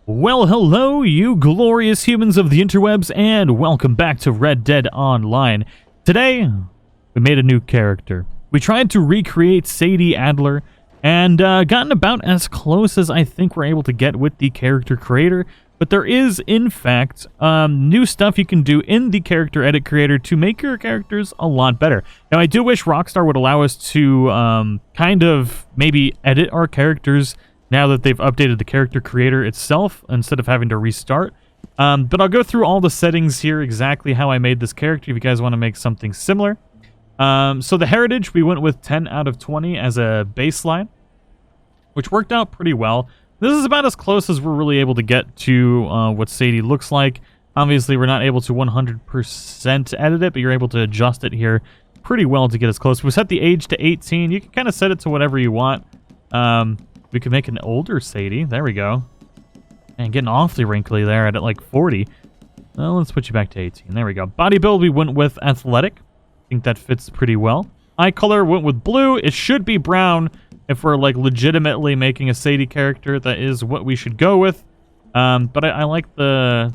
Well, hello, you glorious humans of the interwebs, and welcome back to Red Dead Online. Today, we made a new character. We tried to recreate Sadie Adler, and gotten about as close as I think we're able to get with the character creator, but there is, in fact, new stuff you can do in the character edit creator to make your characters a lot better. Now, I do wish Rockstar would allow us to kind of maybe edit our characters now that they've updated the character creator itself instead of having to restart. But I'll go through all the settings here, exactly how I made this character if you guys want to make something similar. So the heritage, we went with 10 out of 20 as a baseline, which worked out pretty well. This is about as close as we're really able to get to what Sadie looks like. Obviously, we're not able to 100% edit it, but you're able to adjust it here pretty well to get as close. We set the age to 18. You can kind of set it to whatever you want. We could make an older Sadie. There we go. And getting awfully wrinkly there at like 40. Well, let's switch you back to 18. There we go. Body build, we went with athletic. I think that fits pretty well. Eye color went with blue. It should be brown if we're like legitimately making a Sadie character. That is what we should go with. But I like the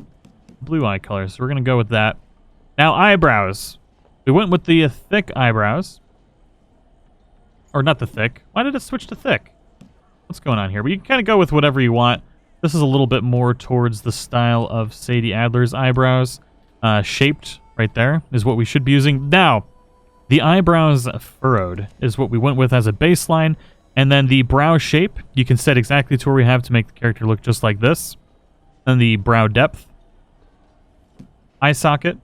blue eye color, so we're going to go with that. Now, eyebrows. We went with the thick eyebrows. Or not the thick. Why did it switch to thick? What's going on here? But you can kind of go with whatever you want. This is a little bit more towards the style of Sadie Adler's eyebrows. Shaped right there is what we should be using. Now, the eyebrows furrowed is what we went with as a baseline. And then the brow shape, you can set exactly to where we have to make the character look just like this. And the brow depth, eye socket,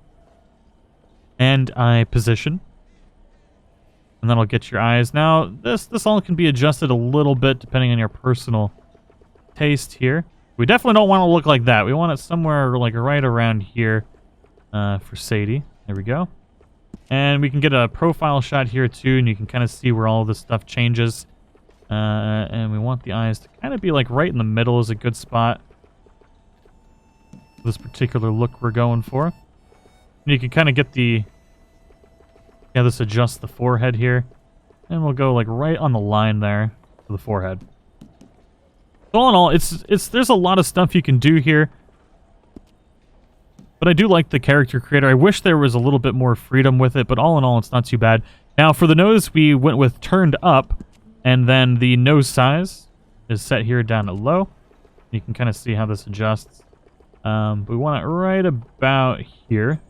and eye position. And that'll get your eyes. Now, this all can be adjusted a little bit depending on your personal taste here. We definitely don't want to look like that. We want it somewhere like right around here for Sadie. There we go. And we can get a profile shot here too, and you can kind of see where all this stuff changes. And we want the eyes to kind of be like right in the middle is a good spot. This particular look we're going for. And you can kind of get the... Yeah, this adjusts the forehead here. And we'll go like right on the line there for the forehead. So all in all, there's a lot of stuff you can do here. But I do like the character creator. I wish there was a little bit more freedom with it, but all in all, it's not too bad. Now, for the nose, we went with turned up, and then the nose size is set here down at low. You can kind of see how this adjusts. We want it right about here.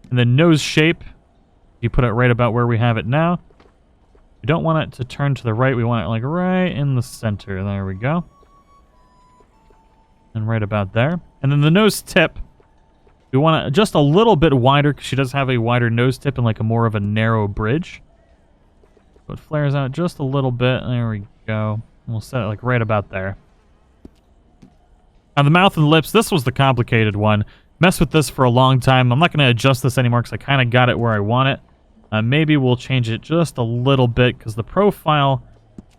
And the nose shape, you put it right about where we have it now. We don't want it to turn to the right. We want it like right in the center. There we go. And right about there. And then the nose tip, we want it just a little bit wider because she does have a wider nose tip and like a more of a narrow bridge. So it flares out just a little bit. There we go. And we'll set it like right about there. Now the mouth and lips, this was the complicated one. Messed with this for a long time. I'm not going to adjust this anymore because I kind of got it where I want it. Maybe we'll change it just a little bit because the profile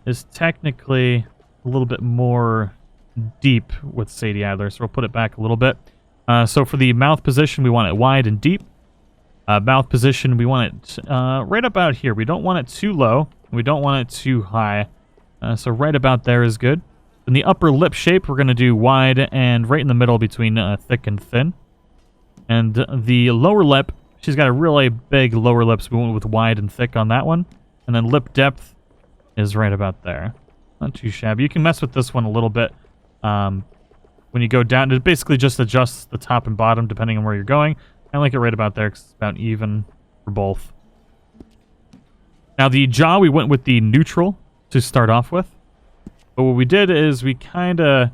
is technically a little bit more deep with Sadie Adler. So we'll put it back a little bit. So for the mouth position, we want it wide and deep. Mouth position, we want it right about here. We don't want it too low. We don't want it too high. So right about there is good. In the upper lip shape, we're going to do wide and right in the middle between thick and thin. And the lower lip, she's got a really big lower lip, so we went with wide and thick on that one. And then lip depth is right about there. Not too shabby. You can mess with this one a little bit when you go down. It basically just adjusts the top and bottom depending on where you're going. I like it right about there because it's about even for both. Now the jaw, we went with the neutral to start off with. But what we did is we kind of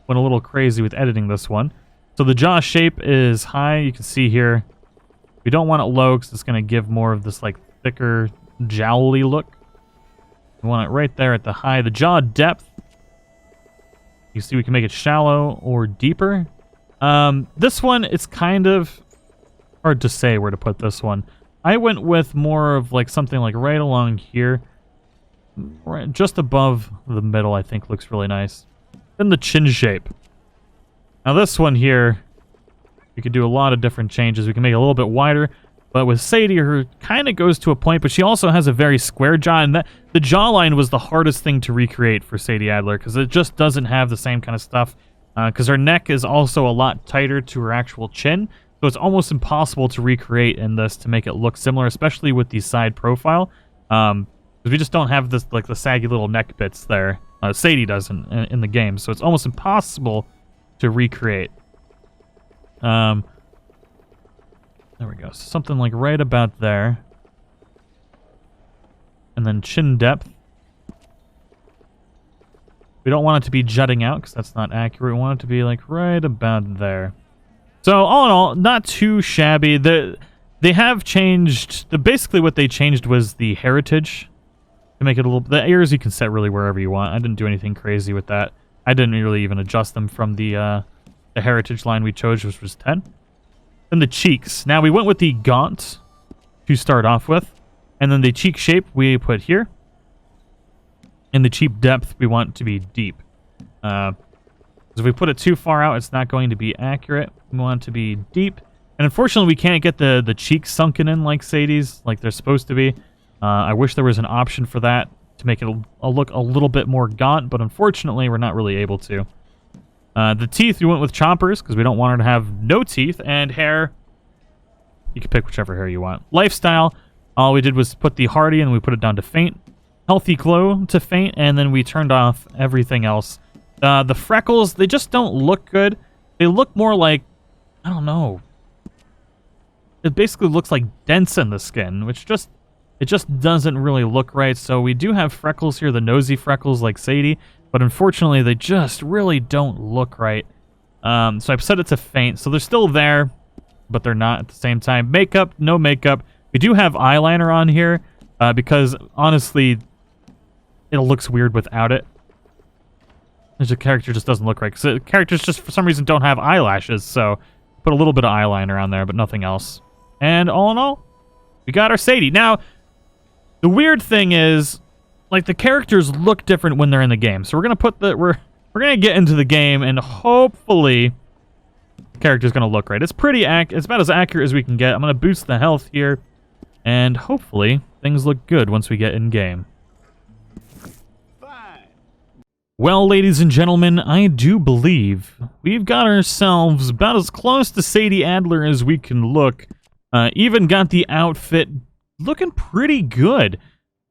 went a little crazy with editing this one. So the jaw shape is high. You can see here. We don't want it low because it's going to give more of this like thicker, jowly look. We want it right there at the high. The jaw depth, you see we can make it shallow or deeper. This one, it's kind of hard to say where to put this one. I went with more of like something like right along here. Right, just above the middle, I think, looks really nice. Then the chin shape. Now this one here, we could do a lot of different changes. We can make it a little bit wider, but with Sadie, her kind of goes to a point, but she also has a very square jaw, and the jawline was the hardest thing to recreate for Sadie Adler, because it just doesn't have the same kind of stuff because her neck is also a lot tighter to her actual chin, so it's almost impossible to recreate in this to make it look similar, especially with the side profile, because we just don't have this like the saggy little neck bits there. Sadie doesn't in the game, so it's almost impossible to recreate. There we go. So something like right about there. And then chin depth. We don't want it to be jutting out because that's not accurate. We want it to be like right about there. So all in all, not too shabby. They have changed. Basically what they changed was the heritage to make it a little. The ears you can set really wherever you want. I didn't do anything crazy with that. I didn't really even adjust them from the heritage line we chose, which was 10. Then the cheeks. Now we went with the gaunt to start off with, and then the cheek shape we put here. And the cheek depth we want to be deep. Because if we put it too far out, it's not going to be accurate. We want it to be deep. And unfortunately, we can't get the cheeks sunken in like Sadie's, like they're supposed to be. I wish there was an option for that to make it look a little bit more gaunt, but unfortunately, we're not really able to. The teeth, we went with chompers, because we don't want her to have no teeth. And hair, you can pick whichever hair you want. Lifestyle, all we did was put the hardy and we put it down to faint. Healthy glow to faint, and then we turned off everything else. The freckles, they just don't look good. They look more like, I don't know. It basically looks like dents in the skin, which it just doesn't really look right. So we do have freckles here, the nosy freckles like Sadie, but unfortunately they just really don't look right. So I've set it to faint, so they're still there, but they're not at the same time. Makeup, no makeup. We do have eyeliner on here, because honestly, it looks weird without it. The character just doesn't look right. Because the characters just, for some reason, don't have eyelashes. So, put a little bit of eyeliner on there, but nothing else. And all in all, we got our Sadie. Now, the weird thing is, like, the characters look different when they're in the game. So, we're going to put the... We're going to get into the game, and hopefully, the character's going to look right. It's pretty it's about as accurate as we can get. I'm going to boost the health here. And hopefully, things look good once we get in-game. Well, ladies and gentlemen, I do believe we've got ourselves about as close to Sadie Adler as we can look. Even got the outfit looking pretty good.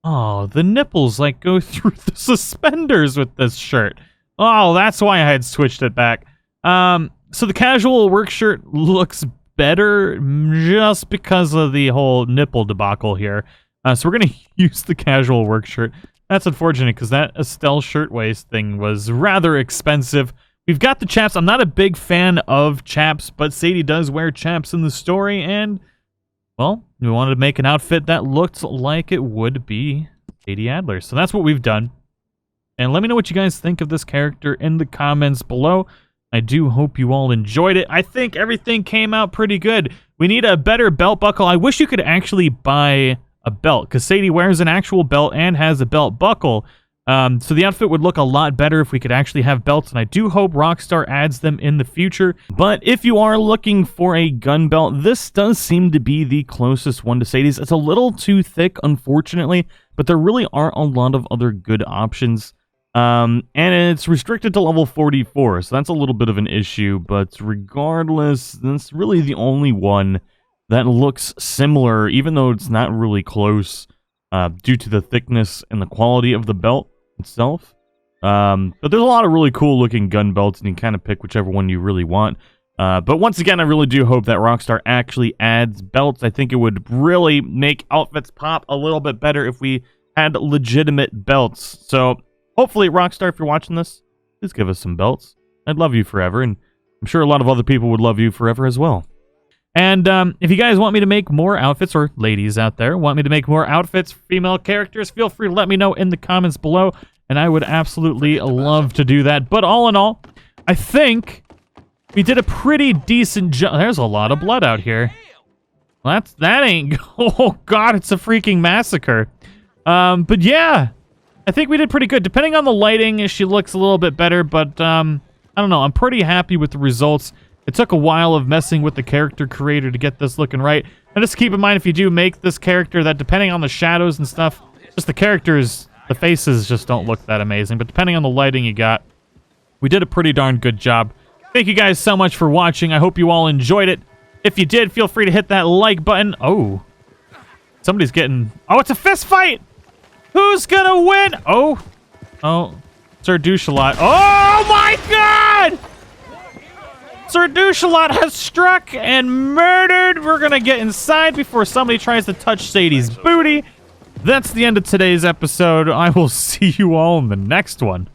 Oh, the nipples, like, go through the suspenders with this shirt. Oh, that's why I had switched it back. So the casual work shirt looks better just because of the whole nipple debacle here. So we're going to use the casual work shirt. That's unfortunate because that Estelle shirtwaist thing was rather expensive. We've got the chaps. I'm not a big fan of chaps, but Sadie does wear chaps in the story, and, well, we wanted to make an outfit that looked like it would be Sadie Adler. So that's what we've done. And let me know what you guys think of this character in the comments below. I do hope you all enjoyed it. I think everything came out pretty good. We need a better belt buckle. I wish you could actually buy a belt, because Sadie wears an actual belt and has a belt buckle. So the outfit would look a lot better if we could actually have belts, and I do hope Rockstar adds them in the future. But if you are looking for a gun belt, this does seem to be the closest one to Sadie's. It's a little too thick, unfortunately, but there really aren't a lot of other good options. And it's restricted to level 44, so that's a little bit of an issue, but regardless, that's really the only one that looks similar, even though it's not really close, due to the thickness and the quality of the belt itself. But there's a lot of really cool looking gun belts, and you can kind of pick whichever one you really want. But once again, I really do hope that Rockstar actually adds belts. I think it would really make outfits pop a little bit better if we had legitimate belts. So hopefully, Rockstar, if you're watching this, please give us some belts. I'd love you forever, and I'm sure a lot of other people would love you forever as well. And if you guys want me to make more outfits, or ladies out there want me to make more outfits for female characters, feel free to let me know in the comments below, and I would absolutely love to do that. But all in all, I think we did a pretty decent job. There's a lot of blood out here. Well, that ain't... Oh, God, it's a freaking massacre. But yeah, I think we did pretty good. Depending on the lighting, she looks a little bit better, but I don't know. I'm pretty happy with the results. It took a while of messing with the character creator to get this looking right. And just keep in mind, if you do make this character, that depending on the shadows and stuff, just the characters, the faces just don't look that amazing. But depending on the lighting you got, we did a pretty darn good job. Thank you guys so much for watching. I hope you all enjoyed it. If you did, feel free to hit that like button. Oh, somebody's getting... Oh, it's a fist fight! Who's gonna win? Oh, Sir Douche-a-lot. Oh my God! Sir Douche-a-lot has struck and murdered. We're gonna get inside before somebody tries to touch Sadie's booty. That's the end of today's episode. I will see you all in the next one.